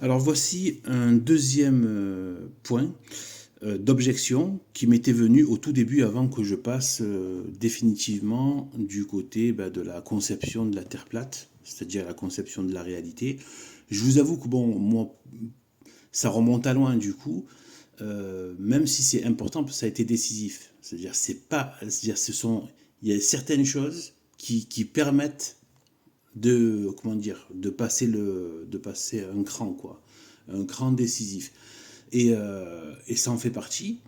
Alors voici un deuxième point d'objection qui m'était venu au tout début avant que je passe définitivement du côté de la conception de la Terre plate, c'est-à-dire la conception de la réalité. Je vous avoue que bon, moi, ça remonte à loin du coup, même si c'est important, ça a été décisif. C'est-à-dire, c'est pas, c'est-à-dire, il y a certaines choses qui permettent de, comment dire, de passer un cran, quoi, un cran décisif. Et ça en fait partie.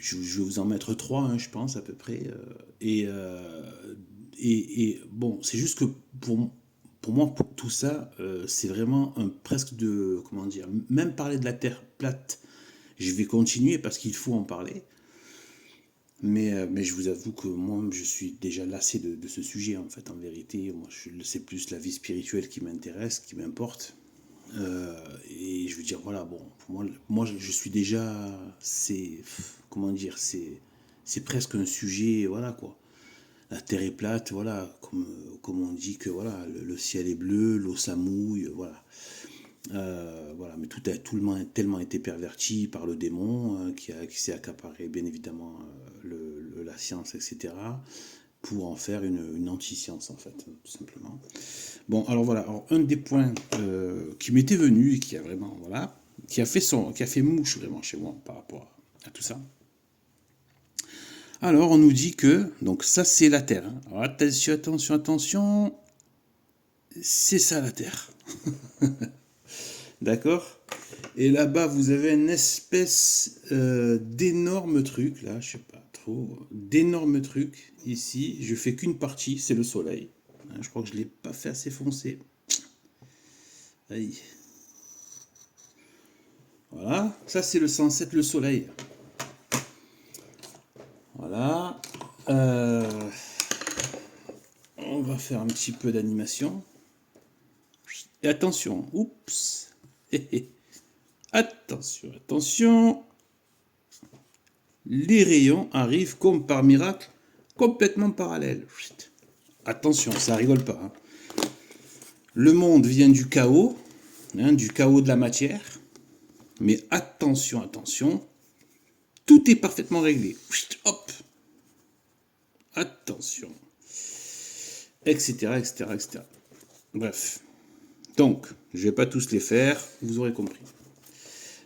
Je vais vous en mettre trois, hein, je pense, à peu près. Et, euh, et bon, c'est juste que pour moi, pour tout ça, c'est vraiment un presque de, comment dire, même parler de la Terre plate, je vais continuer parce qu'il faut en parler. Mais je vous avoue que moi, je suis déjà lassé de ce sujet, en fait, en vérité. Moi, c'est plus la vie spirituelle qui m'intéresse, qui m'importe. Et je veux dire, voilà, bon, pour moi je suis déjà, comment dire, c'est presque un sujet, voilà quoi. La terre est plate, voilà, comme on dit que voilà, le ciel est bleu, l'eau ça mouille, voilà. Voilà, mais tout le monde a tellement été perverti par le démon qui s'est accaparé bien évidemment la science, etc., pour en faire une anti-science en fait, tout simplement. Bon, alors voilà, alors, un des points qui m'était venu et qui a vraiment, voilà, qui a fait mouche vraiment chez moi par rapport à tout ça. Alors on nous dit que, donc ça c'est la Terre. Hein. Alors attention, attention, attention, c'est ça la Terre. D'accord. Et là-bas vous avez une espèce d'énorme truc, là, je sais pas trop, d'énorme truc ici. Je fais qu'une partie, c'est le Soleil. Hein, je crois que je l'ai pas fait assez foncé. Aïe. Voilà, ça c'est le 107, le soleil. Voilà. Euh, on va faire un petit peu d'animation. Et attention, oups. Attention, attention. Les rayons arrivent comme par miracle, complètement parallèles. Attention, ça rigole pas. Hein. Le monde vient du chaos de la matière. Mais attention, attention. Tout est parfaitement réglé. Hop. Attention. Etc., etc., etc. Bref. Donc, je ne vais pas tous les faire, vous aurez compris.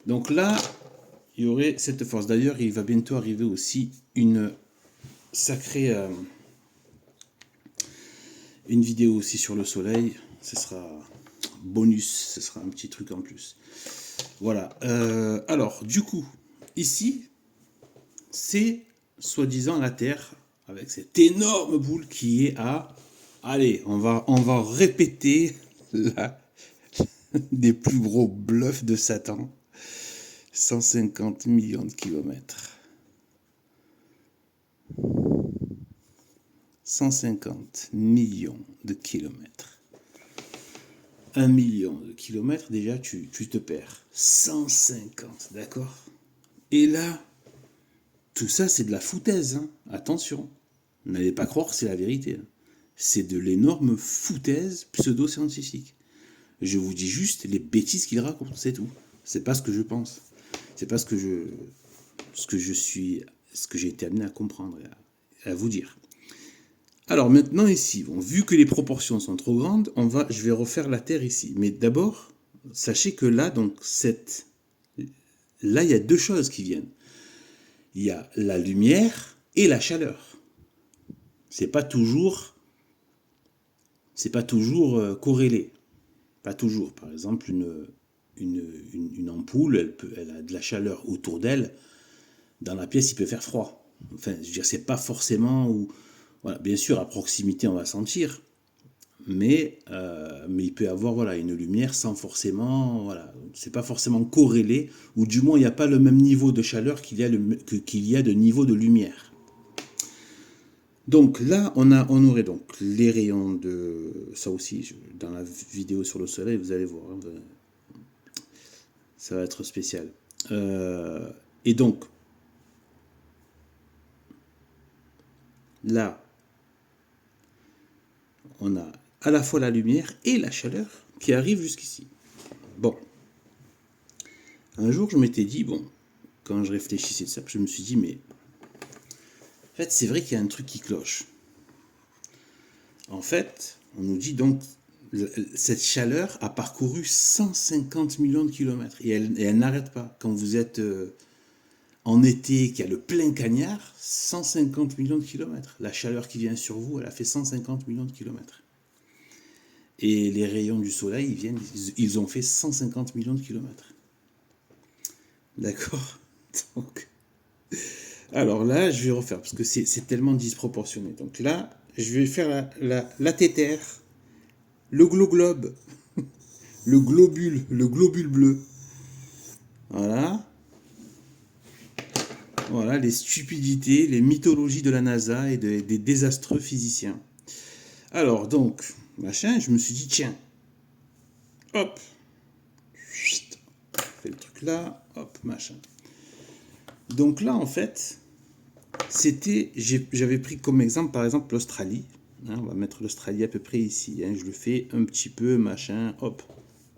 Donc là, il y aurait cette force. D'ailleurs, il va bientôt arriver aussi une sacrée... une vidéo aussi sur le soleil. Ce sera bonus, ce sera un petit truc en plus. Voilà. Alors, du coup, ici, c'est soi-disant la Terre, avec cette énorme boule qui est à... Allez, on va répéter la, des plus gros bluffs de Satan. 150 millions de kilomètres. 150 millions de kilomètres. 1 million de kilomètres, déjà, tu te perds. 150, d'accord. Et là, tout ça, c'est de la foutaise. Hein. Attention. N'allez pas croire que c'est la vérité. Hein. C'est de l'énorme foutaise pseudo-scientifique. Je vous dis juste les bêtises qu'il raconte, c'est tout. C'est pas ce que je pense. C'est pas ce que j'ai été amené à comprendre et à vous dire. Alors maintenant ici, bon, vu que les proportions sont trop grandes, je vais refaire la Terre ici. Mais d'abord, sachez que là, là, il y a deux choses qui viennent. Il y a la lumière et la chaleur. C'est pas toujours, corrélé. Pas toujours. Par exemple, une ampoule, elle a de la chaleur autour d'elle. Dans la pièce, il peut faire froid. Enfin, je veux dire, c'est pas forcément où. Voilà, bien sûr, à proximité, on va sentir, mais il peut y avoir voilà, une lumière sans forcément. Voilà, c'est pas forcément corrélé, ou du moins, il n'y a pas le même niveau de chaleur qu'il y a de niveau de lumière. Donc là, on aurait donc les rayons de. Ça aussi, dans la vidéo sur le soleil, vous allez voir. Hein, ça va être spécial. Et donc, là, on a à la fois la lumière et la chaleur qui arrivent jusqu'ici. Bon. Un jour, je m'étais dit, bon, quand je réfléchissais de ça, je me suis dit, mais en fait, c'est vrai qu'il y a un truc qui cloche. En fait, on nous dit donc, cette chaleur a parcouru 150 millions de kilomètres et elle n'arrête pas. Quand vous êtes en été, qu'il y a le plein cagnard, 150 millions de kilomètres. La chaleur qui vient sur vous, elle a fait 150 millions de kilomètres. Et les rayons du soleil, ils ont fait 150 millions de kilomètres. D'accord. Donc, alors là, je vais refaire, parce que c'est tellement disproportionné. Donc là, je vais faire la tétère, le globe, le globule bleu. Voilà. Voilà, les stupidités, les mythologies de la NASA et des désastreux physiciens. Alors, donc, machin, je me suis dit, tiens, hop, chut, fait le truc là, hop, machin. Donc là, en fait, j'avais pris comme exemple, par exemple, l'Australie. Hein, on va mettre l'Australie à peu près ici. Hein, je le fais un petit peu, machin, hop,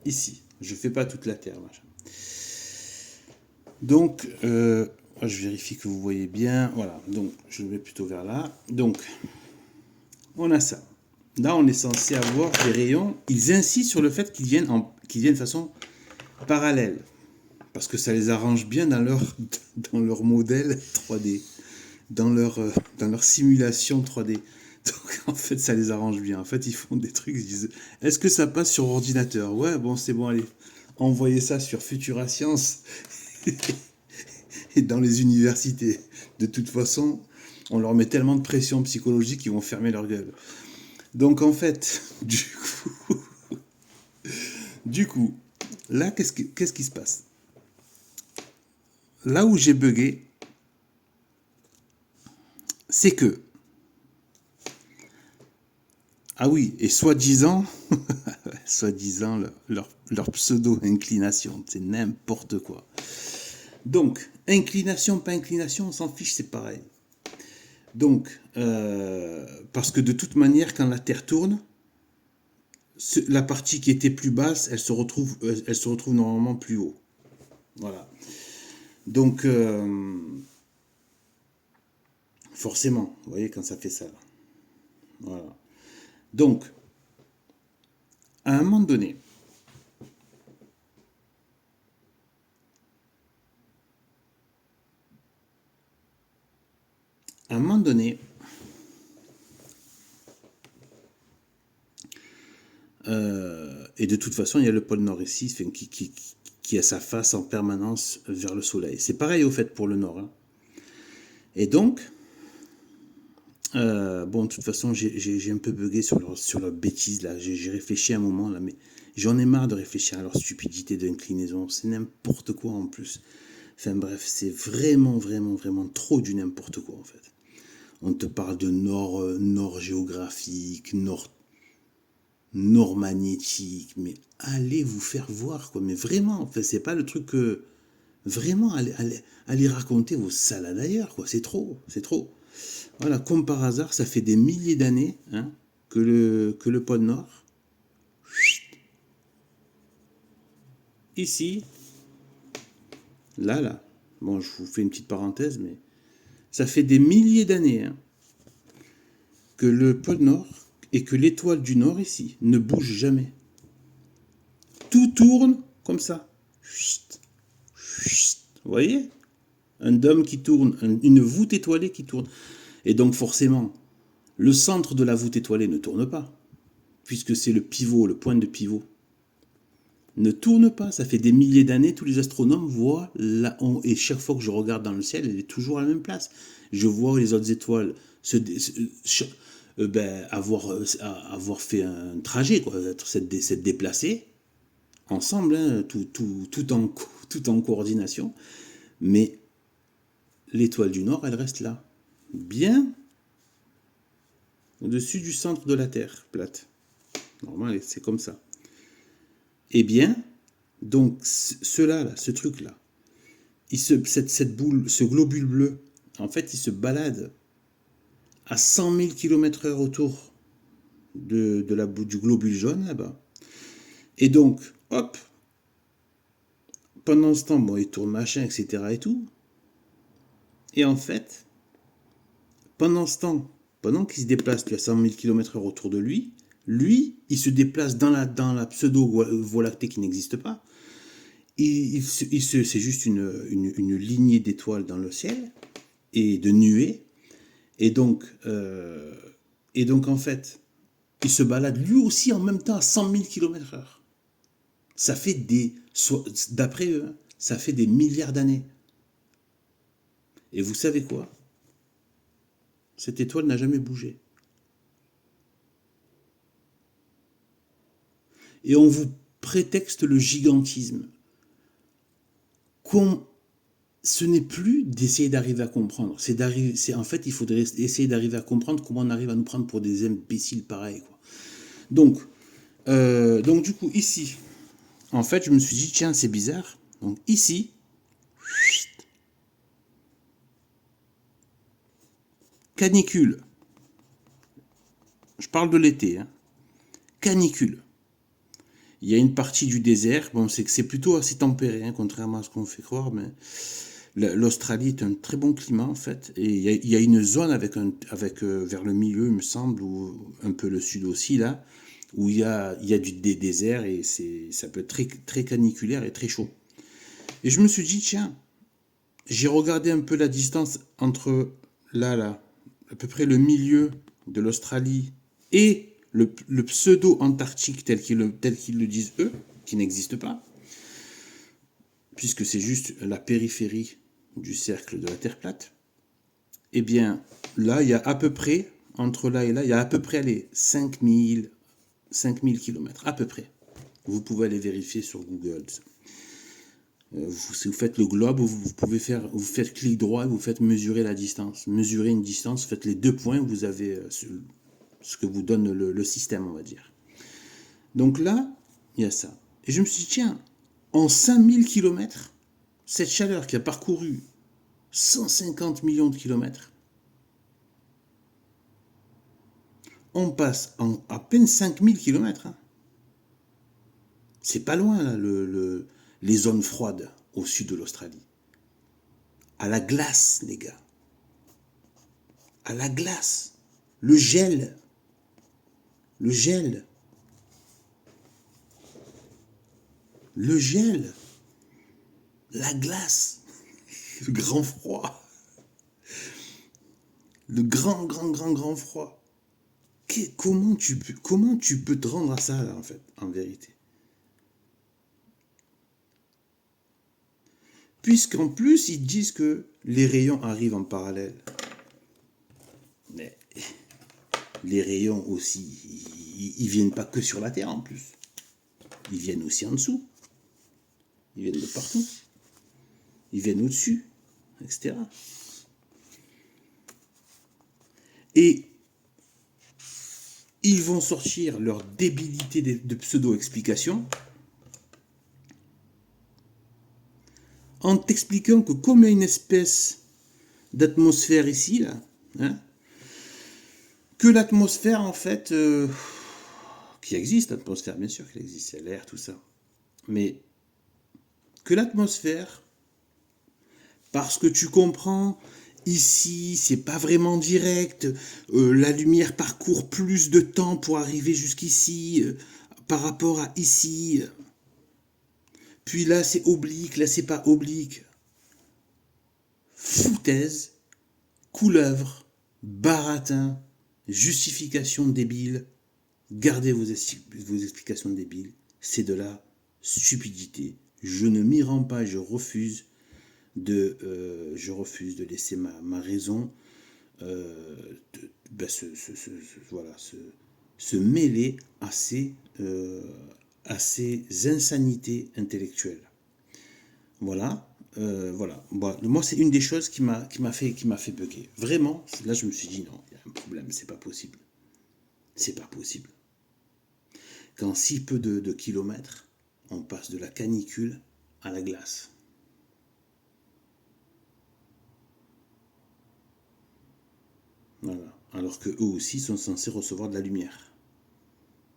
ici. Je fais pas toute la Terre, machin. Donc, je vérifie que vous voyez bien. Voilà, donc je le mets plutôt vers là. Donc, on a ça. Là, on est censé avoir des rayons. Ils insistent sur le fait qu'ils viennent de façon parallèle. Parce que ça les arrange bien dans leur modèle 3D. Dans leur simulation 3D. Donc, en fait, ça les arrange bien. En fait, ils font des trucs, ils disent, est-ce que ça passe sur ordinateur? Ouais, bon, c'est bon, allez. Envoyez ça sur Futura Science et dans les universités. De toute façon, on leur met tellement de pression psychologique qu'ils vont fermer leur gueule. Donc, en fait, du coup, là, qu'est-ce qui se passe? Là où j'ai bugué, c'est que, ah oui, et soi-disant, leur pseudo-inclination, c'est n'importe quoi. Donc, inclination, pas inclination, on s'en fiche, c'est pareil. Donc, parce que de toute manière, quand la Terre tourne, la partie qui était plus basse, elle se retrouve normalement plus haut. Voilà. Donc, forcément, vous voyez quand ça fait ça. Là. Voilà. Donc, à un moment donné, et de toute façon, il y a le pôle Nord ici qui a sa face en permanence vers le soleil. C'est pareil au fait pour le Nord. Hein. Et donc, bon, de toute façon, j'ai un peu bugué sur leur bêtise là. J'ai réfléchi un moment là, mais j'en ai marre de réfléchir à leur stupidité d'inclinaison. C'est n'importe quoi en plus. Enfin bref, c'est vraiment, vraiment, vraiment trop du n'importe quoi en fait. On te parle de nord géographique, nord magnétique, mais allez vous faire voir quoi. Mais vraiment, enfin, c'est pas le truc que vraiment allez raconter vos salades ailleurs quoi. C'est trop, c'est trop. Voilà, comme par hasard, ça fait des milliers d'années hein, que le pôle Nord, ici, là, bon, je vous fais une petite parenthèse, mais ça fait des milliers d'années hein, que le pôle Nord et que l'étoile du Nord ici ne bouge jamais. Tout tourne comme ça. Vous voyez? Un dôme qui tourne, une voûte étoilée qui tourne. Et donc forcément, le centre de la voûte étoilée ne tourne pas, puisque c'est le pivot, le point de pivot. Ne tourne pas, ça fait des milliers d'années, tous les astronomes voient, et chaque fois que je regarde dans le ciel, elle est toujours à la même place. Je vois les autres étoiles avoir fait un trajet, quoi, s'être déplacées, ensemble, hein, tout en coordination, mais l'étoile du Nord, elle reste là, bien au-dessus du centre de la Terre plate. Normalement, c'est comme ça. Eh bien, donc, ce truc-là, cette boule, ce globule bleu, en fait, il se balade à 100 000 km/h autour du globule jaune, là-bas. Et donc, hop, pendant ce temps, bon, il tourne machin, etc. et tout. Et en fait, pendant ce temps, pendant qu'il se déplace, tu as 100 000 km/h autour de lui, il se déplace dans la pseudo-voie lactée qui n'existe pas. C'est juste une lignée d'étoiles dans le ciel et de nuées. Et donc, en fait, il se balade lui aussi en même temps à 100 000 km/h. Ça fait d'après eux, hein, ça fait des milliards d'années. Et vous savez quoi? Cette étoile n'a jamais bougé. Et on vous prétexte le gigantisme. Ce n'est plus d'essayer d'arriver à comprendre. En fait, il faudrait essayer d'arriver à comprendre comment on arrive à nous prendre pour des imbéciles pareils, quoi. Donc du coup, ici, en fait, je me suis dit, tiens, c'est bizarre. Donc ici, canicule. Je parle de l'été, hein. Canicule. Il y a une partie du désert, bon, c'est plutôt assez tempéré, hein, contrairement à ce qu'on fait croire, mais l'Australie est un très bon climat en fait, et il y a une zone avec vers le milieu, il me semble, ou un peu le sud aussi là, où il y a des déserts et ça peut être très, très caniculaire et très chaud. Et je me suis dit, tiens, j'ai regardé un peu la distance entre là, à peu près le milieu de l'Australie et le pseudo-Antarctique tel qu'ils le disent eux, qui n'existe pas, puisque c'est juste la périphérie du cercle de la Terre plate. Eh bien, là, il y a à peu près, entre là et là, il y a à peu près, allez, 5000 km, à peu près. Vous pouvez aller vérifier sur Google. Si vous faites le globe, vous faites clic droit et vous faites mesurer la distance. Mesurer une distance, faites les 2 points, vous avez ce que vous donne le système, on va dire. Donc là, il y a ça. Et je me suis dit, tiens, en 5000 km, cette chaleur qui a parcouru 150 millions de kilomètres, on passe en à peine 5000 km. Hein. C'est pas loin, là, les zones froides au sud de l'Australie. À la glace, les gars. À la glace. Le gel. Le gel. Le gel. La glace. Le grand froid. Le grand froid. Comment tu peux te rendre à ça, là, en fait, en vérité? Puisqu'en plus, ils disent que les rayons arrivent en parallèle. Mais les rayons aussi, ils viennent pas que sur la Terre en plus. Ils viennent aussi en dessous. Ils viennent de partout. Ils viennent au-dessus, etc. Et ils vont sortir leur débilité de pseudo-explication en t'expliquant que comme il y a une espèce d'atmosphère ici, là, hein, que l'atmosphère, en fait, qui existe, l'atmosphère, bien sûr qu'elle existe, c'est l'air, tout ça, mais que l'atmosphère, parce que tu comprends, ici, c'est pas vraiment direct, la lumière parcourt plus de temps pour arriver jusqu'ici, par rapport à ici, puis là c'est oblique, là c'est pas oblique. Foutaise, couleuvre, baratin, justification débile, gardez vos explications débiles, c'est de la stupidité. Je ne m'y rends pas, je refuse de laisser ma raison se mêler à ces insanités intellectuelles. Voilà. Voilà. Bon, moi, c'est une des choses qui m'a fait bugger. Vraiment, là, je me suis dit, non, il y a un problème, c'est pas possible. C'est pas possible. Qu'en si peu de kilomètres, on passe de la canicule à la glace. Voilà. Alors que eux aussi sont censés recevoir de la lumière.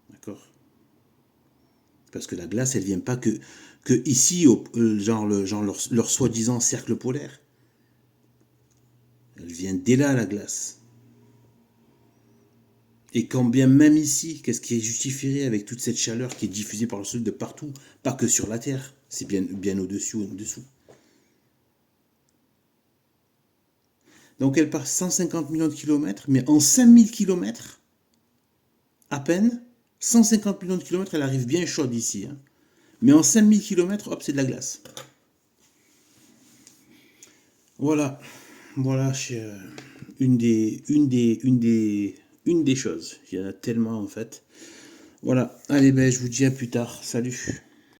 D'accord? Parce que la glace, elle vient pas que ici, leur soi-disant cercle polaire. Elle vient dès là, la glace. Et quand bien même ici, qu'est-ce qui est justifierait avec toute cette chaleur qui est diffusée par le sol de partout, pas que sur la Terre, c'est bien au-dessus ou en-dessous. Donc elle part 150 millions de kilomètres, mais en 5000 kilomètres, à peine, 150 millions de kilomètres, elle arrive bien chaude ici. Hein. Mais en 5000 kilomètres, hop, c'est de la glace. Voilà, voilà, une des choses. Il y en a tellement en fait. Voilà, allez, ben, je vous dis à plus tard. Salut.